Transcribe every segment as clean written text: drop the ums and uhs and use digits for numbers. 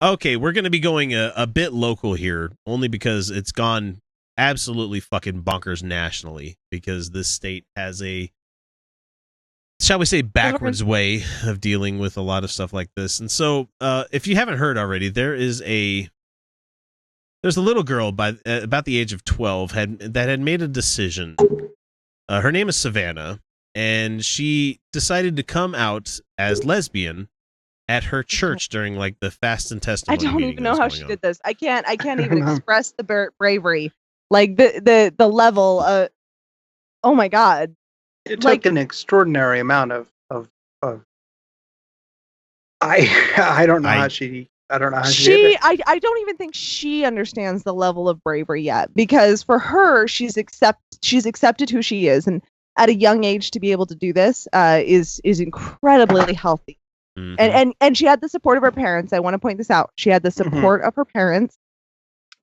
Okay, we're going to be going a bit local here, only because it's gone absolutely fucking bonkers nationally, because this state has a, shall we say, backwards way of dealing with a lot of stuff like this. And so, if you haven't heard already, there's a little girl by about the age of 12 that had made a decision. Her name is Savannah, and she decided to come out as lesbian at her church during like the fast and testimony. I don't even know how she did this. I can't even express the bravery, like the level of. Oh my god! It took an extraordinary amount of. I don't know how she. I don't know how she did it. I don't even think she understands the level of bravery yet, because for her, she's accepted who she is, and at a young age to be able to do this is incredibly healthy. Mm-hmm. And she had the support of her parents. I want to point this out. She had the support of her parents,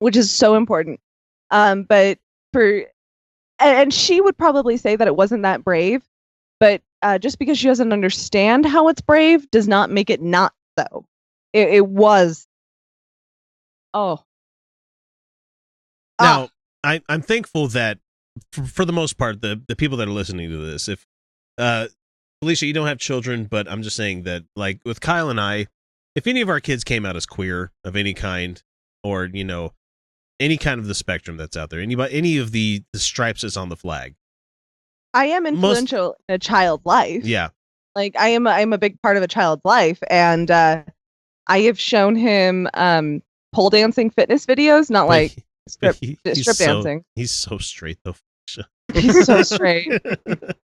which is so important. But she would probably say that it wasn't that brave, but just because she doesn't understand how it's brave does not make it not so. It was. Oh. Now, I'm thankful that for the most part, the people that are listening to this, if Felicia, you don't have children, but I'm just saying that, like, with Kyle and I, if any of our kids came out as queer of any kind, or, you know, any kind of the spectrum that's out there, any of the stripes that's on the flag. I am influential in a child's life. Yeah. Like, I'm a big part of a child's life, and I have shown him pole dancing fitness videos, not like strip dancing. He's so straight, though. He's so straight.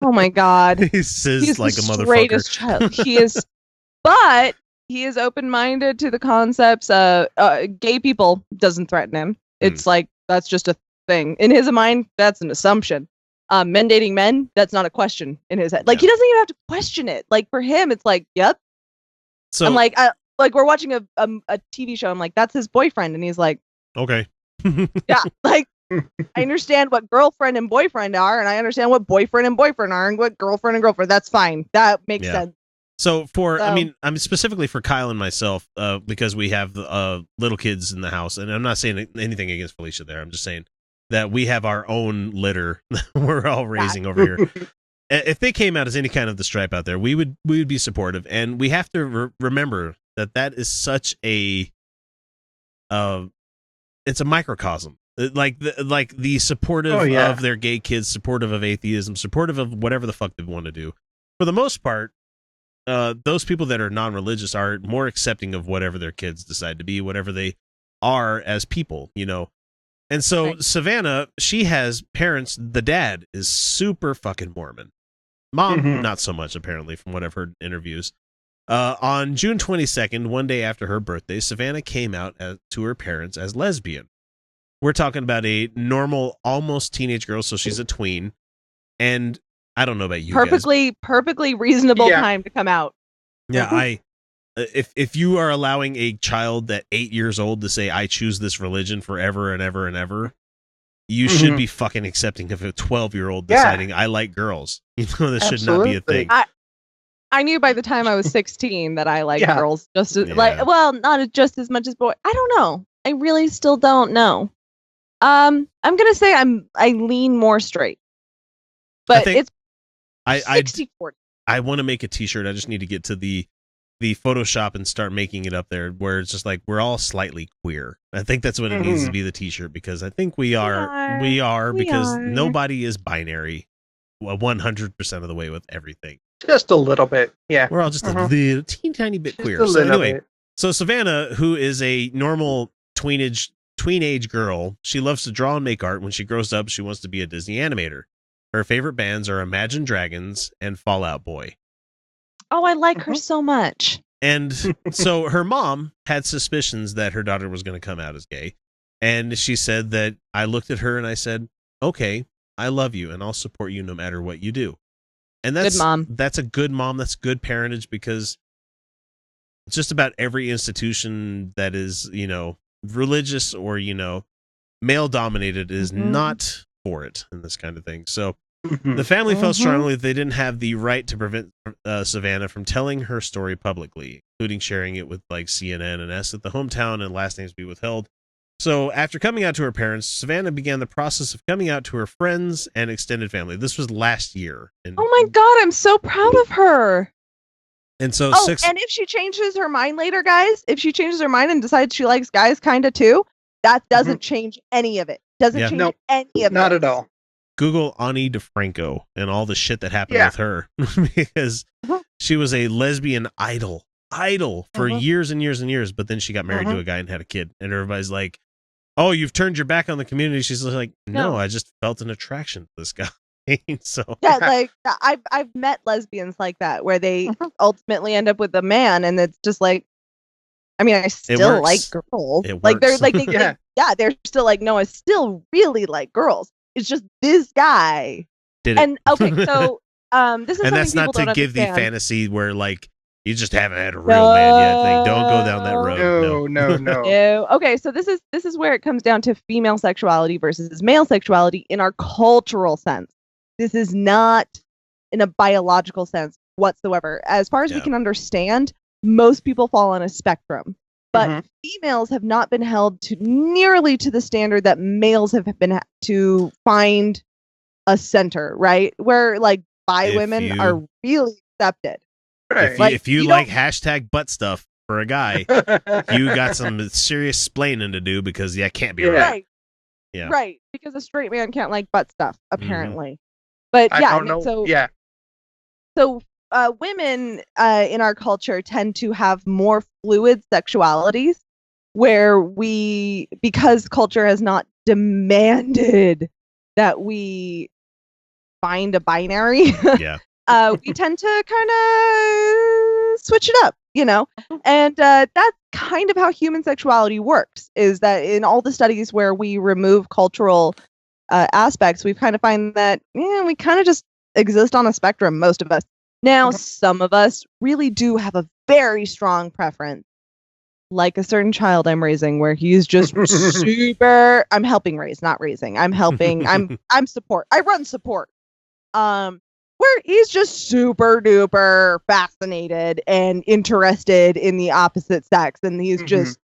Oh my god. He's like a motherfucker. Straightest child. He is, but he is open-minded to the concepts. Gay people doesn't threaten him. It's like that's just a thing in his mind. That's an assumption. Men dating men, that's not a question in his head. Like, he doesn't even have to question it. Like, for him, it's like, yep. So I'm like, we're watching a TV show. I'm like, that's his boyfriend, and he's like, okay. Yeah, like. I understand what girlfriend and boyfriend are, and I understand what boyfriend and boyfriend are, and what girlfriend and girlfriend. That's fine. That makes sense. So I'm specifically for Kyle and myself, because we have little kids in the house, and I'm not saying anything against Felicia there. I'm just saying that we have our own litter we're all raising over here. If they came out as any kind of the stripe out there, we would be supportive, and we have to remember that is such a it's a microcosm. Like the supportive of their gay kids, supportive of atheism, supportive of whatever the fuck they want to do. For the most part, those people that are non-religious are more accepting of whatever their kids decide to be, whatever they are as people, you know. And so Savannah, she has parents. The dad is super fucking Mormon. Mom, not so much, apparently, from what I've heard in interviews. On June 22nd, one day after her birthday, Savannah came out to her parents as lesbian. We're talking about a normal, almost teenage girl, so she's a tween. And I don't know about you guys. Perfectly reasonable time to come out. Yeah, if you are allowing a child at 8 years old to say, I choose this religion forever and ever and ever, you should be fucking accepting of a 12-year-old deciding, I like girls. You know, this should not be a thing. I knew by the time I was 16 that I liked girls just as, not just as much as boys. I don't know. I really still don't know. I'm gonna say I lean more straight, but it's 60-40. I want to make a T-shirt. I just need to get to the Photoshop and start making it up there, where it's just like we're all slightly queer. I think that's what it needs to be, the T-shirt, because I think we are because nobody is binary 100% of the way with everything. Just a little bit, yeah. We're all just a little tiny bit queer. So anyway, so Savannah, who is a normal tweenage girl, she loves to draw and make art. When she grows up, she wants to be a Disney animator. Her favorite bands are Imagine Dragons and Fall Out Boy. Oh, I like her so much. And so her mom had suspicions that her daughter was going to come out as gay. And she said that, I looked at her and I said, okay, I love you and I'll support you no matter what you do. And that's good mom. That's a good mom. That's good parentage, because just about every institution that is, you know, religious or, you know, male dominated is not for it in this kind of thing. So the family felt strongly that they didn't have the right to prevent Savannah from telling her story publicly. including sharing it with like CNN and asked that the hometown and last names be withheld. So after coming out to her parents, Savannah began the process of coming out to her friends and extended family. This was last year. Oh my God, I'm so proud of her. And so and if she changes her mind later, guys, if she changes her mind and decides she likes guys kind of too, that doesn't change any of it. Doesn't change any of it. Not at all. Google Ani DeFranco and all the shit that happened with her because she was a lesbian idol for years and years and years. But then she got married to a guy and had a kid. And everybody's like, oh, you've turned your back on the community. She's like, no, I just felt an attraction to this guy. So like I've met lesbians like that where they ultimately end up with a man, and it's just like, I mean, I still like girls. Like they're like they're still like, no, I still really like girls. It's just this guy. Okay, so this is, and that's not to give the fantasy where like you just haven't had a real man yet thing. Don't go down that road. No. Okay, so this is where it comes down to female sexuality versus male sexuality in our cultural sense. This is not in a biological sense whatsoever. As far as we can understand, most people fall on a spectrum, but females have not been held to nearly to the standard that males have been to find a center, right? Where like bi women are really accepted. Right. If you like hashtag butt stuff for a guy, you got some serious splaining to do because that can't be right. Yeah. Right. Because a straight man can't like butt stuff, apparently. But so women in our culture tend to have more fluid sexualities where because culture has not demanded that we find a binary, we tend to kind of switch it up, and that's kind of how human sexuality works, is that in all the studies where we remove cultural aspects, we kind of find that we kind of just exist on a spectrum, most of us. Now, some of us really do have a very strong preference, like a certain child I'm raising, where he's just super. I'm helping raise, not raising. I'm helping. I'm support. I run support. Where he's just super duper fascinated and interested in the opposite sex, and he's just.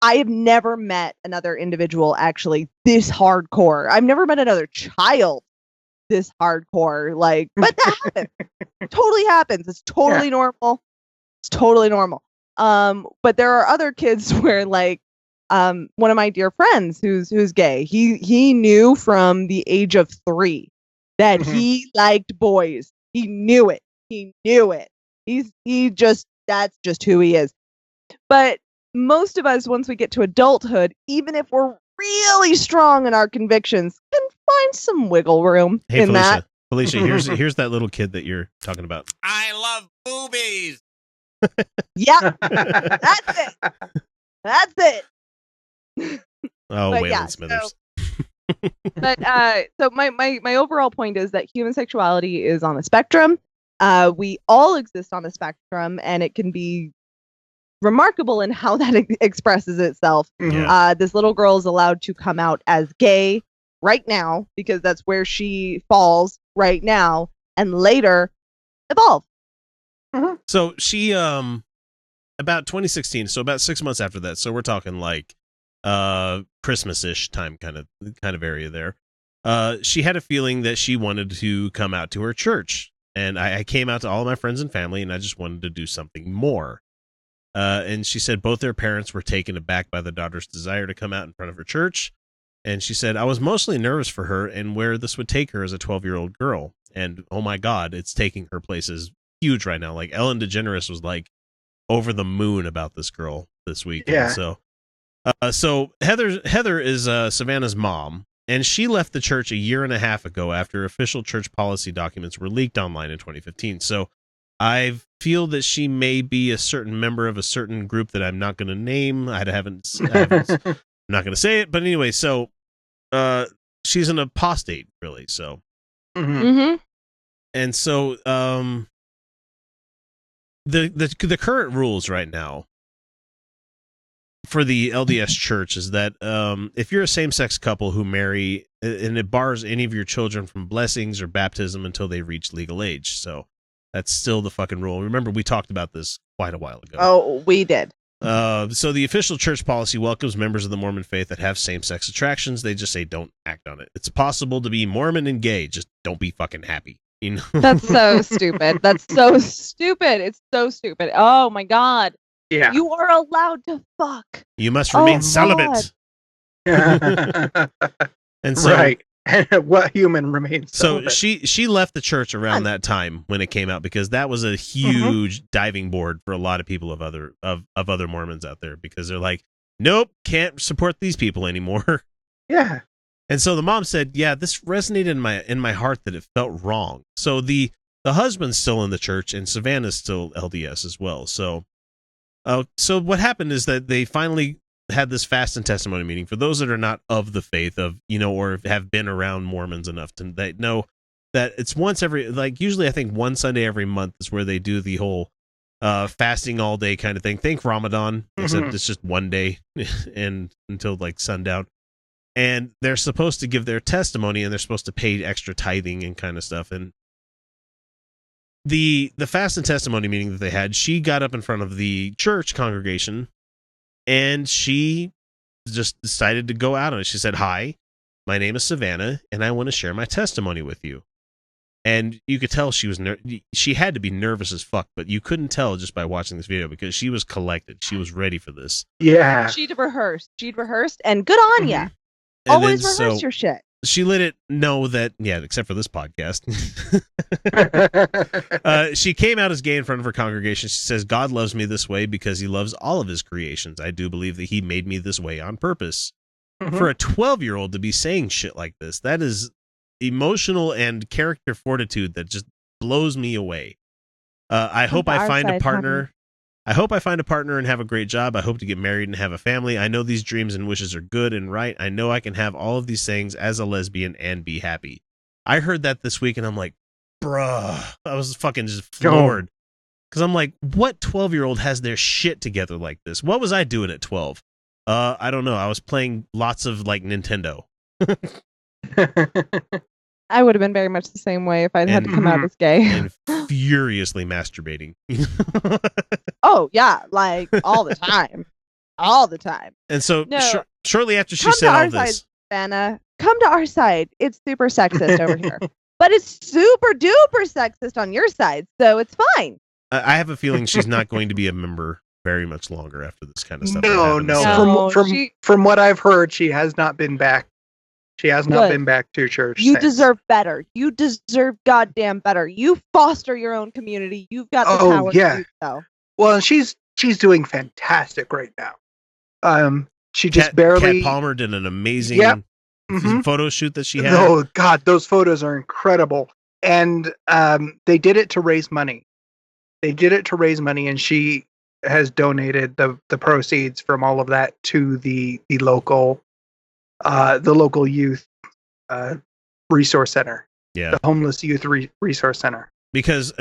I have never met another individual actually this hardcore. I've never met another child this hardcore. But that happens. Totally happens. It's totally normal. It's totally normal. But there are other kids where, like, one of my dear friends who's gay. He knew from the age of 3 that he liked boys. He knew it. That's just who he is. But most of us, once we get to adulthood, even if we're really strong in our convictions, can find some wiggle room in Felicia, that. Felicia, here's that little kid that you're talking about. I love boobies. Yeah, that's it. Oh, Waylon Smithers. So my overall point is that human sexuality is on a spectrum. We all exist on a spectrum, and it can be remarkable in how that expresses itself. This little girl is allowed to come out as gay right now because that's where she falls right now, and later evolve. So she about 2016, so about 6 months after that, so we're talking like Christmas-ish time kind of area there. She had a feeling that she wanted to come out to her church, and I came out to all of my friends and family, and I just wanted to do something more. And she said both their parents were taken aback by the daughter's desire to come out in front of her church. And she said, I was mostly nervous for her and where this would take her as a 12-year-old girl. And oh my God, it's taking her places huge right now. Like Ellen DeGeneres was like over the moon about this girl this week. Yeah. So Heather is Savannah's mom, and she left the church a year and a half ago after official church policy documents were leaked online in 2015. So I feel that she may be a certain member of a certain group that I'm not going to name. I'm not going to say it, but anyway, so she's an apostate, really. So, and so the current rules right now for the LDS church is that if you're a same-sex couple who marry, and it bars any of your children from blessings or baptism until they reach legal age. So That's still the fucking rule. Remember, we talked about this quite a while ago. Oh, we did. So the official church policy welcomes members of the Mormon faith that have same-sex attractions. They just say don't act on it. It's possible to be Mormon and gay. Just don't be fucking happy. You know? That's so stupid. That's so stupid. It's so stupid. Oh my God. Yeah. You are allowed to fuck. You must remain celibate. And so, right. What human remains so celibate? she left the church around that time when it came out, because that was a huge diving board for a lot of people of other Mormons out there, because they're like, nope, can't support these people anymore. Yeah. And so the mom said, yeah, this resonated in my heart, that it felt wrong. So the husband's still in the church, and Savannah's still LDS as well. So what happened is that they finally had this fast and testimony meeting for those that are not of the faith or have been around Mormons enough to know that it's once every, like, usually I think one Sunday every month is where they do the whole fasting all day kind of thing. Think Ramadan, except it's just one day and until like sundown. And they're supposed to give their testimony, and they're supposed to pay extra tithing and kind of stuff. And the fast and testimony meeting that they had, she got up in front of the church congregation, and she just decided to go out on it. She said, "Hi, my name is Savannah, and I want to share my testimony with you." And you could tell she was she had to be nervous as fuck, but you couldn't tell just by watching this video, because she was collected. She was ready for this. Yeah. She'd rehearsed, and good on ya. Always rehearse your shit. She let it know that, except for this podcast. She came out as gay in front of her congregation. She says, God loves me this way because he loves all of his creations. I do believe that he made me this way on purpose. For a 12-year-old to be saying shit like this, that is emotional and character fortitude that just blows me away. I hope I find a partner. I hope I find a partner and have a great job. I hope to get married and have a family. I know these dreams and wishes are good and right. I know I can have all of these things as a lesbian and be happy. I heard that this week and I'm like, bruh, I was fucking just floored. Because I'm like, what 12-year-old has their shit together like this? What was I doing at 12? I don't know. I was playing lots of like Nintendo. I would have been very much the same way if I'd had to come out as gay. And furiously masturbating. Oh, yeah. Like, all the time. All the time. And so, shortly after she said all this... Savannah, come to our side. It's super sexist over here. But it's super duper sexist on your side, so it's fine. I have a feeling she's not going to be a member very much longer after this kind of stuff. No. From what I've heard, she has not been back. She has not been back to church. You deserve better. You deserve goddamn better. You foster your own community. You've got the power to do so. Well, she's doing fantastic right now. She just barely. Kat Palmer did an amazing photo shoot that she had. Oh God, those photos are incredible. And they did it to raise money. And she has donated the proceeds from all of that to the local youth resource center. Yeah, the homeless youth resource center. Because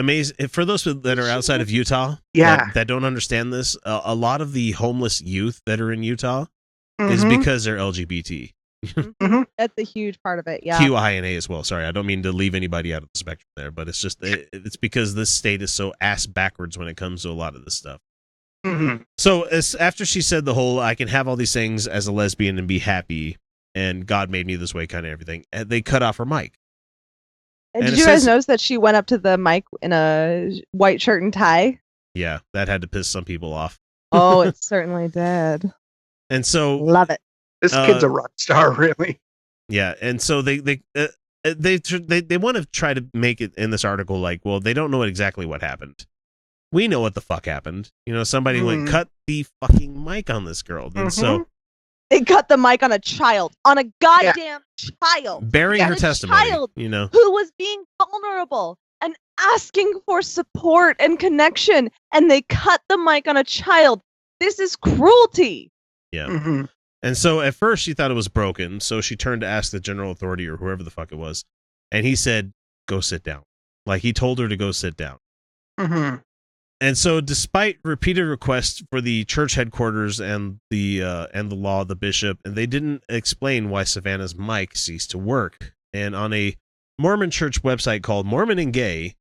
for those that are outside of Utah, that don't understand this, a lot of the homeless youth that are in Utah is because they're LGBT. That's a huge part of it. Yeah, QINA as well. Sorry, I don't mean to leave anybody out of the spectrum there, but it's just it's because this state is so ass backwards when it comes to a lot of this stuff. So after she said the whole "I can have all these things as a lesbian and be happy, and God made me this way" kind of everything, they cut off her mic. And did you guys notice that she went up to the mic in a white shirt and tie? Yeah, that had to piss some people off. Oh, it certainly did. And so love it. This kid's a rock star, really. Yeah, and so they want to try to make it in this article like, well, they don't know exactly what happened. We know what the fuck happened. Somebody went cut the fucking mic on this girl, and so they cut the mic on a child, on a goddamn child, bearing her testimony. Child who was being vulnerable and asking for support and connection, and they cut the mic on a child. This is cruelty. Yeah. And so at first she thought it was broken, so she turned to ask the general authority or whoever the fuck it was, and he said, "Go sit down." Like he told her to go sit down. And so, despite repeated requests for the church headquarters and the law, the bishop, and they didn't explain why Savannah's mic ceased to work. And on a Mormon church website called Mormon and Gay,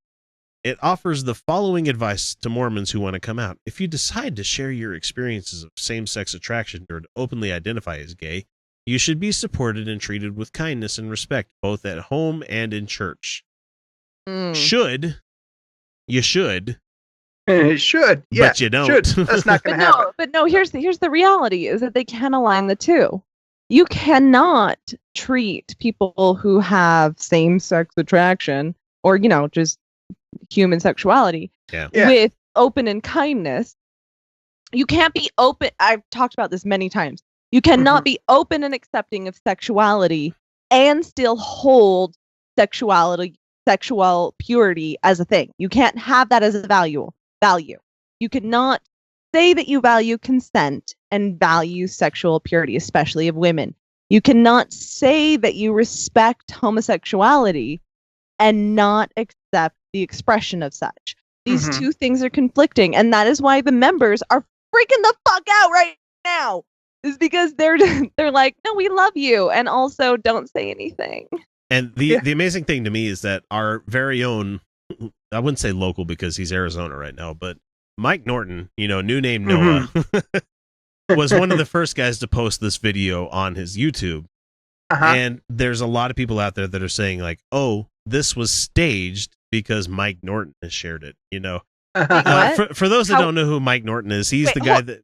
It offers the following advice to Mormons who want to come out. If you decide to share your experiences of same-sex attraction or to openly identify as gay, you should be supported and treated with kindness and respect, both at home and in church. You should. It should. Yeah, but you don't. That's not going to happen. But no, here's the reality is that they can align the two. You cannot treat people who have same-sex attraction or, just human sexuality with open and kindness. You can't be open. I've talked about this many times. You cannot be open and accepting of sexuality and still hold sexual purity as a thing. You can't have that as a value. You cannot say that you value consent and value sexual purity, especially of women. You cannot say that you respect homosexuality and not accept the expression of such. These two things are conflicting, and that is why the members are freaking the fuck out right now. Is because they're like, no, we love you, and also don't say anything. And the amazing thing to me is that our very own, I wouldn't say local because he's Arizona right now, but Mike Norton, new name Noah, was one of the first guys to post this video on his YouTube. And there's a lot of people out there that are saying like, oh, this was staged because Mike Norton has shared it. For those that don't know who Mike Norton is, he's the guy that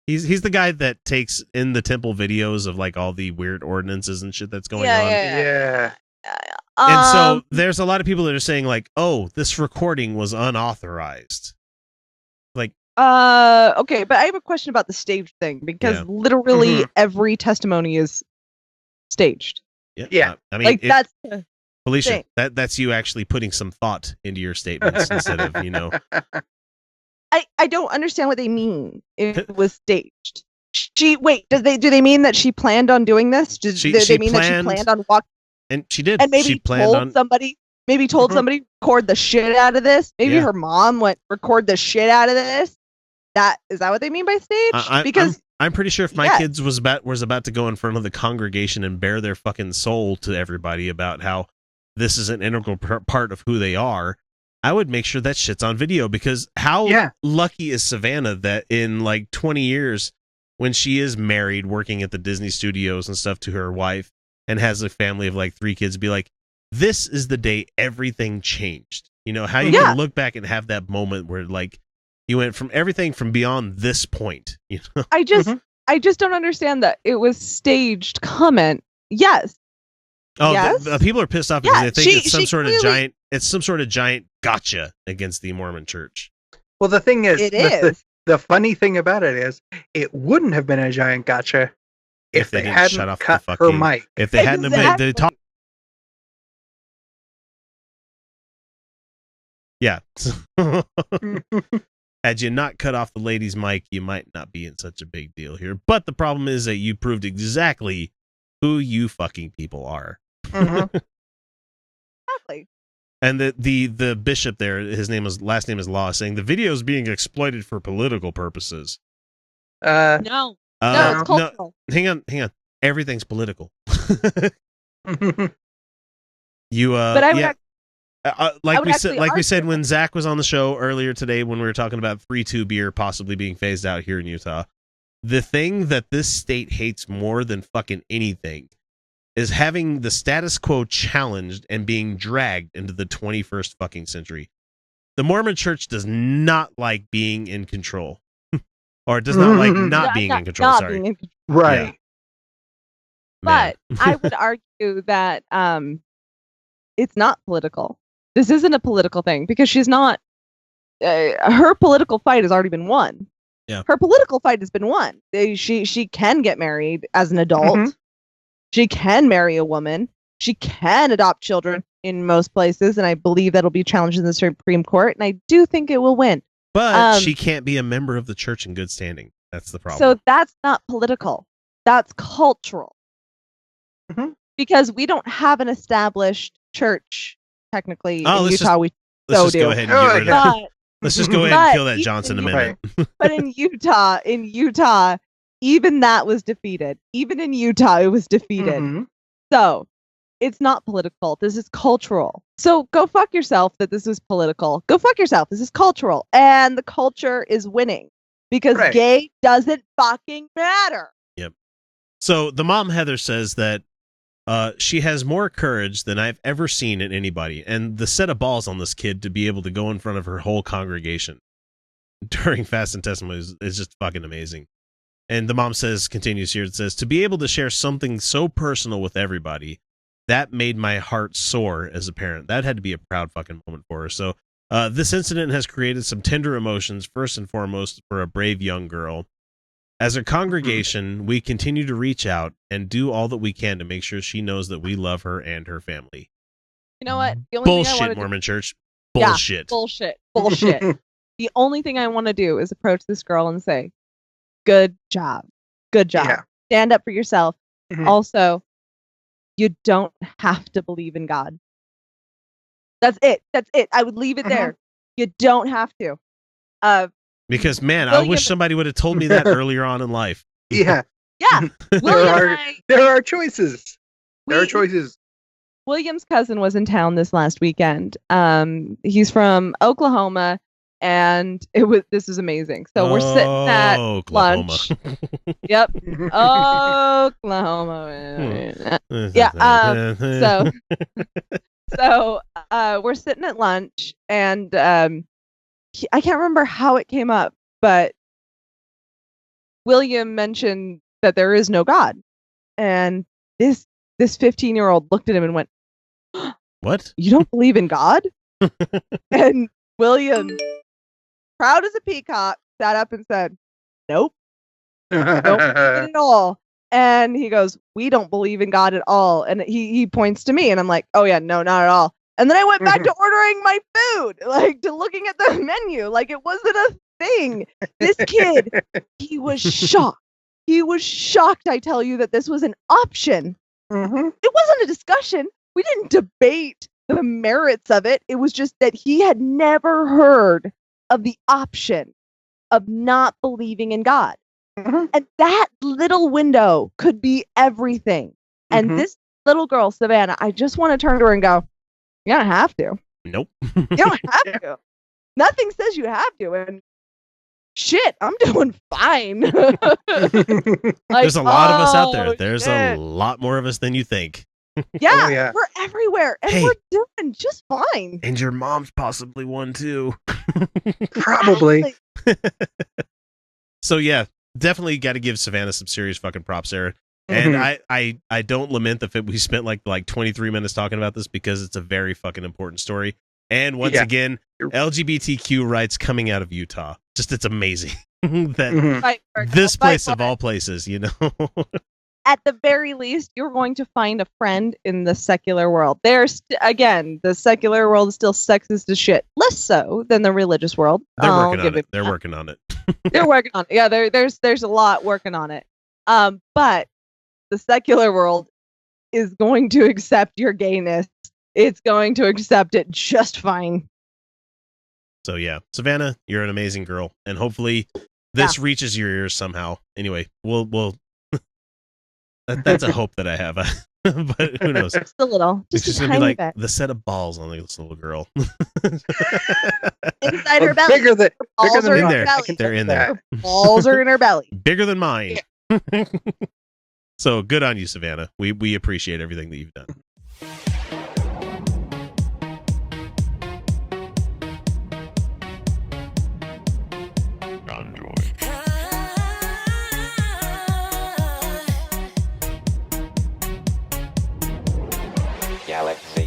he's the guy that takes in the temple videos of like all the weird ordinances and shit that's going on. Yeah. And so there's a lot of people that are saying like, oh, this recording was unauthorized. Like, okay, but I have a question about the stage thing because literally every testimony is staged. Yeah. I mean, like that's Felicia, that's you actually putting some thought into your statements instead of, I don't understand what they mean. It was staged. Do they mean that she planned on doing this? Do they mean that she planned on walking? And she did. And maybe she planned told somebody. Maybe told somebody record the shit out of this. Maybe her mom went record the shit out of this. Is that what they mean by stage? Because I'm pretty sure if my kids was about to go in front of the congregation and bare their fucking soul to everybody about how this is an integral part of who they are, I would make sure that shit's on video, because how lucky is Savannah that in like 20 years, when she is married, working at the Disney studios and stuff to her wife and has a family of like 3 kids, be like, this is the day everything changed. How you can look back and have that moment where like you went from everything from beyond this point. I just don't understand that it was staged comment. Yes. Oh, yes? People are pissed off because they think it's some sort of giant. It's some sort of giant gotcha against the Mormon Church. Well, the thing is, the funny thing about it is, it wouldn't have been a giant gotcha if they hadn't shut off cut her mic. If they hadn't have been talk. Yeah. Had you not cut off the lady's mic, you might not be in such a big deal here. But the problem is that you proved exactly who you fucking people are. Exactly. And the bishop there, last name is Law, saying the video is being exploited for political purposes. No, it's cultural. No, hang on. Everything's political. You but I would like we said when Zach was on the show earlier today when we were talking about 3-2 beer possibly being phased out here in Utah. The thing that this state hates more than fucking anything is having the status quo challenged and being dragged into the 21st fucking century. The Mormon Church does not like being in control. Or it does not like not being in control. Sorry. Right. Yeah. But I would argue that it's not political. This isn't a political thing because she's not. Her political fight has already been won. Yeah. Her political fight has been won. She can get married as an adult. She can marry a woman. She can adopt children in most places, and I believe that'll be challenged in the Supreme Court, and I do think it will win. But she can't be a member of the church in good standing. That's the problem. So that's not political. That's cultural. Because we don't have an established church, technically, in Utah. Let's just go ahead and get rid of it. Let's just go ahead and kill that Johnson amendment. But in Utah, even that was defeated. Even in Utah, it was defeated. So it's not political. This is cultural. So go fuck yourself that this is political. Go fuck yourself. This is cultural. And the culture is winning because gay doesn't fucking matter. Yep. So the mom, Heather, says that she has more courage than I've ever seen in anybody. And the set of balls on this kid to be able to go in front of her whole congregation during fast and testimony is just fucking amazing. And the mom continues here, it says, to be able to share something so personal with everybody, that made my heart soar as a parent. That had to be a proud fucking moment for her. So this incident has created some tender emotions, first and foremost, for a brave young girl. As a congregation, we continue to reach out and do all that we can to make sure she knows that we love her and her family. You know what? The only Bullshit, Mormon Church. Bullshit. Yeah, bullshit. The only thing I want to do is approach this girl and say, good job. Good job. Yeah. Stand up for yourself. Mm-hmm. Also, you don't have to believe in God. That's it. I would leave it there. You don't have to. Because, man, I wish somebody would have told me that earlier on in life. Yeah. Yeah. There are choices. There are choices. William's cousin was in town this last weekend. He's from Oklahoma. And this is amazing. So we're sitting at lunch. Yep. Oklahoma. Yeah. So we're sitting at lunch, and I can't remember how it came up, but William mentioned that there is no God, and this 15-year-old looked at him and went, "What? You don't believe in God?" And William, proud as a peacock, sat up and said, nope. Don't believe it at all. And he goes, we don't believe in God at all. And he points to me, and I'm like, oh yeah, no, not at all. And then I went back to ordering my food, like to looking at the menu, like it wasn't a thing. This kid, he was shocked. He was shocked, I tell you, that this was an option. Mm-hmm. It wasn't a discussion. We didn't debate the merits of it. It was just that he had never heard of the option of not believing in God. Mm-hmm. And that little window could be everything. And this little girl, Savannah, I just want to turn to her and go, you don't have to. Nope. You don't have to. Nothing says you have to. And shit, I'm doing fine. Like, there's a lot of us out there. There's a lot more of us than you think. Yeah, we're everywhere, and we're doing just fine. And your mom's possibly one too. Probably. So yeah, definitely got to give Savannah some serious fucking props there. And I don't lament the fact we spent like 23 minutes talking about this, because it's a very fucking important story. And once again, LGBTQ rights coming out of Utah. Just, it's amazing that this place of all places, you know. At the very least, you're going to find a friend in the secular world. There's again, the secular world is still sexist as shit. Less so than the religious world. They're working on it. They're working on it. They're working on it. Yeah, there's a lot working on it. But the secular world is going to accept your gayness. It's going to accept it just fine. So yeah, Savannah, you're an amazing girl, and hopefully this reaches your ears somehow. Anyway, we'll that's a hope that I have. But who knows? Just a little. It's just gonna be like the set of balls on this little girl. Inside her belly. Bigger than in there. Belly. They're in there. Her balls are in her belly. Bigger than mine. Yeah. So good on you, Savannah. We appreciate everything that you've done. Galaxy.